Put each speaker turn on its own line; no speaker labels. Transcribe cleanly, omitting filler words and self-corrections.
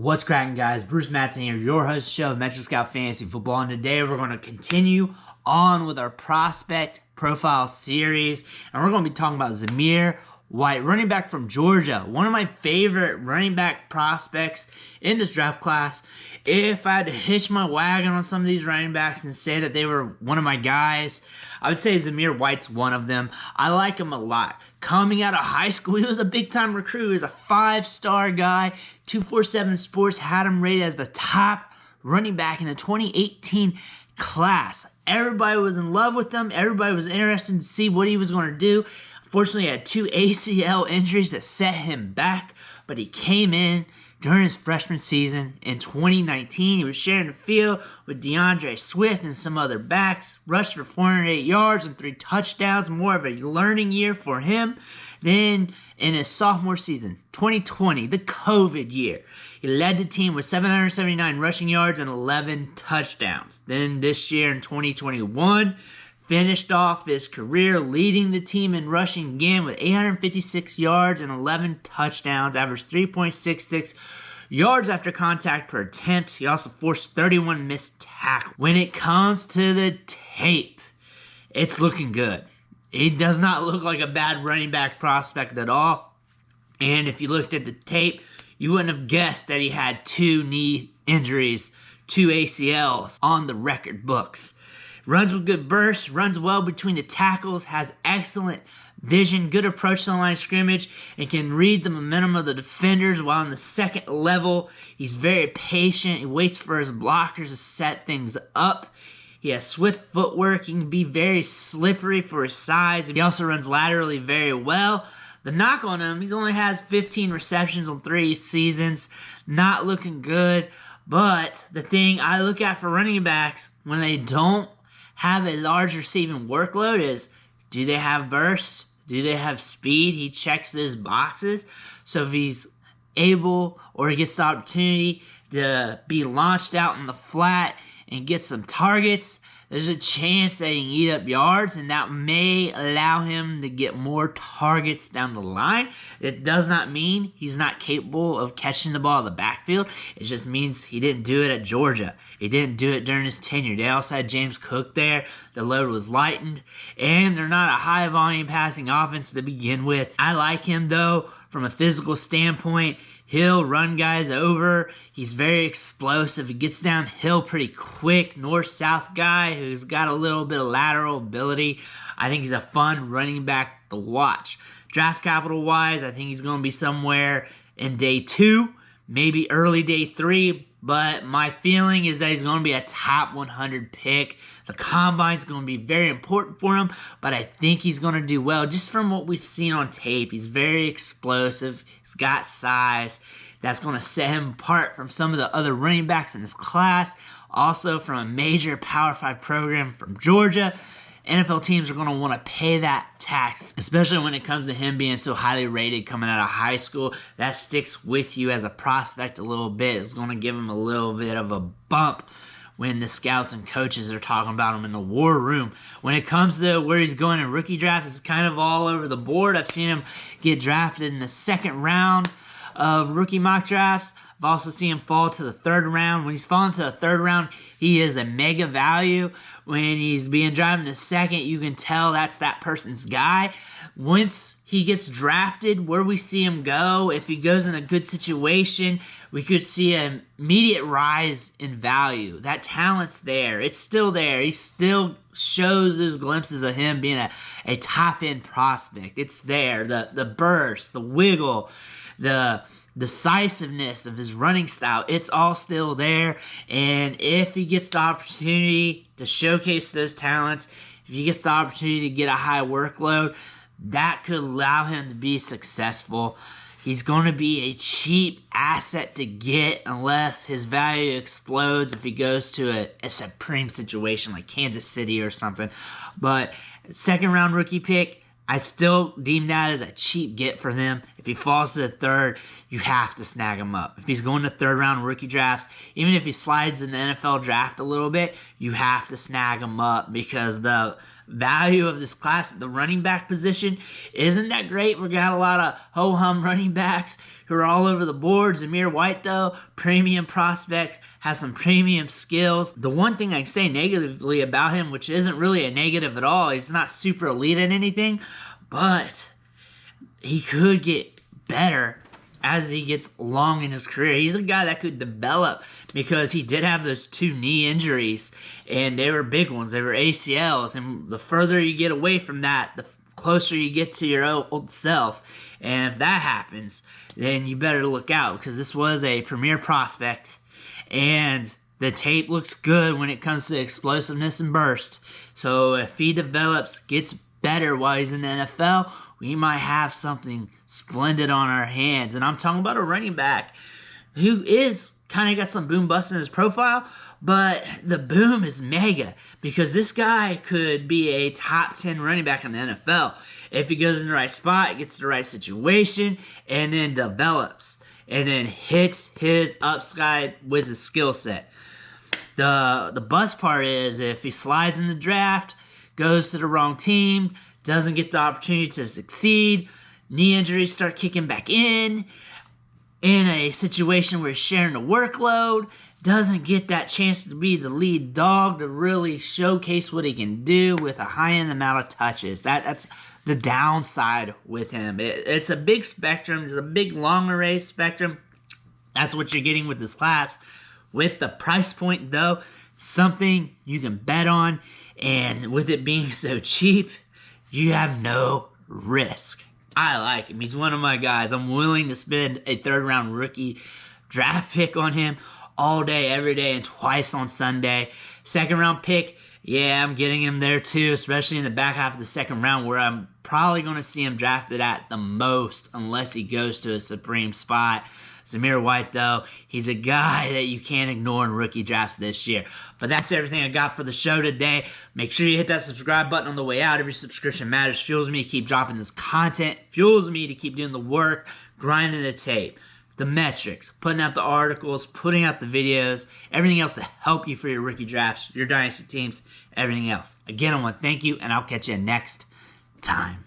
What's cracking, guys? Bruce Mattson here, your host show of Metro Scout Fantasy Football, and today we're going to continue on with our prospect profile series, and we're going to be talking about Zamir White, running back from Georgia, one of my favorite running back prospects in this draft class. If I had to hitch my wagon on some of these running backs and say that they were one of my guys, I would say Zamir White's one of them. I like him a lot. Coming out of high school, he was a big-time recruit. He was a 5-star guy. 247 Sports had him rated as the top running back in the 2018 class. Everybody was in love with him. Everybody was interested to see what he was going to do. Unfortunately, he had 2 ACL injuries that set him back, but he came in during his freshman season in 2019. He was sharing the field with DeAndre Swift and some other backs, rushed for 408 yards and 3 touchdowns, more of a learning year for him. Then in his sophomore season, 2020, the COVID year, he led the team with 779 rushing yards and 11 touchdowns. Then this year in 2021, finished off his career leading the team in rushing again with 856 yards and 11 touchdowns, averaged 3.66 yards after contact per attempt. He also forced 31 missed tackles. When it comes to the tape, it's looking good. He does not look like a bad running back prospect at all. And if you looked at the tape, you wouldn't have guessed that he had 2 knee injuries, 2 ACLs on the record books. Runs with good bursts, runs well between the tackles, has excellent vision, good approach to the line of scrimmage, and can read the momentum of the defenders. While on the second level, he's very patient. He waits for his blockers to set things up. He has swift footwork. He can be very slippery for his size. He also runs laterally very well. The knock on him, he only has 15 receptions on 3 seasons. Not looking good. But the thing I look at for running backs when they don't have a large receiving workload is, do they have bursts? Do they have speed? He checks those boxes. So if he's able or he gets the opportunity to be launched out in the flat and get some targets, there's a chance that he can eat up yards, and that may allow him to get more targets down the line. It does not mean he's not capable of catching the ball in the backfield. It just means he didn't do it at Georgia. He didn't do it during his tenure. They also had James Cook there. The load was lightened, and they're not a high-volume passing offense to begin with. I like him, though, from a physical standpoint. He'll run guys over. He's very explosive. He gets downhill pretty quick. North-south guy who's got a little bit of lateral ability. I think he's a fun running back to watch. Draft capital-wise, I think he's going to be somewhere in day 2, maybe early day 3. But my feeling is that he's going to be a top 100 pick. The combine's going to be very important for him, but I think he's going to do well. Just from what we've seen on tape, he's very explosive. He's got size. That's going to set him apart from some of the other running backs in his class. Also from a major Power 5 program from Georgia. NFL teams are going to want to pay that tax, especially when it comes to him being so highly rated coming out of high school. That sticks with you as a prospect a little bit. It's going to give him a little bit of a bump when the scouts and coaches are talking about him in the war room. When it comes to where he's going in rookie drafts, it's kind of all over the board. I've seen him get drafted in the 2nd round of rookie mock drafts. I've also seen him fall to the 3rd round. When he's fallen to the 3rd round, he is a mega value. When he's being drafted in the 2nd, you can tell that's that person's guy. Once he gets drafted, where we see him go, if he goes in a good situation, we could see an immediate rise in value. That talent's there. It's still there. He still shows those glimpses of him being a top-end prospect. It's there. The burst, the wiggle, the decisiveness of his running style, it's all still there. And if he gets the opportunity to showcase those talents, if he gets the opportunity to get a high workload, that could allow him to be successful. He's going to be a cheap asset to get unless his value explodes if he goes to a supreme situation like Kansas City or something. But 2nd round rookie pick, I still deem that as a cheap get for them. If he falls to the 3rd, you have to snag him up. If he's going to 3rd round rookie drafts, even if he slides in the NFL draft a little bit, you have to snag him up because the value of this class at the running back position isn't that great. We got a lot of ho-hum running backs who are all over the board. Zamir White, though, premium prospect, has some premium skills. The one thing I can say negatively about him, which isn't really a negative at all, he's not super elite at anything, but he could get better as he gets along in his career. He's a guy that could develop because he did have those 2 knee injuries, and they were big ones. They were ACLs, and the further you get away from that, the closer you get to your old self. And if that happens, then you better look out, because this was a premier prospect, and the tape looks good when it comes to explosiveness and burst. So if he develops, gets better while he's in the NFL, we might have something splendid on our hands. And I'm talking about a running back who is kind of got some boom bust in his profile, but the boom is mega, because this guy could be a top 10 running back in the NFL if he goes in the right spot, gets the right situation, and then develops, and then hits his upside with his skill set. The bust part is if he slides in the draft, goes to the wrong team, doesn't get the opportunity to succeed, knee injuries start kicking back in a situation where he's sharing the workload, doesn't get that chance to be the lead dog, to really showcase what he can do with a high-end amount of touches. That's the downside with him. It's a big spectrum. It's a big long array spectrum. That's what you're getting with this class. With the price point, though, something you can bet on, and with it being so cheap, you have no risk. I like him. He's one of my guys. I'm willing to spend a 3rd-round rookie draft pick on him all day, every day, and twice on Sunday. 2nd-round pick, yeah, I'm getting him there too, especially in the back half of the 2nd round, where I'm probably going to see him drafted at the most, unless he goes to a supreme spot. Zamir White, though, he's a guy that you can't ignore in rookie drafts this year. But that's everything I got for the show today. Make sure you hit that subscribe button on the way out. Every subscription matters. Fuels me to keep dropping this content. Fuels me to keep doing the work, grinding the tape, the metrics, putting out the articles, putting out the videos, everything else to help you for your rookie drafts, your dynasty teams, everything else. Again, I want to thank you, and I'll catch you next time.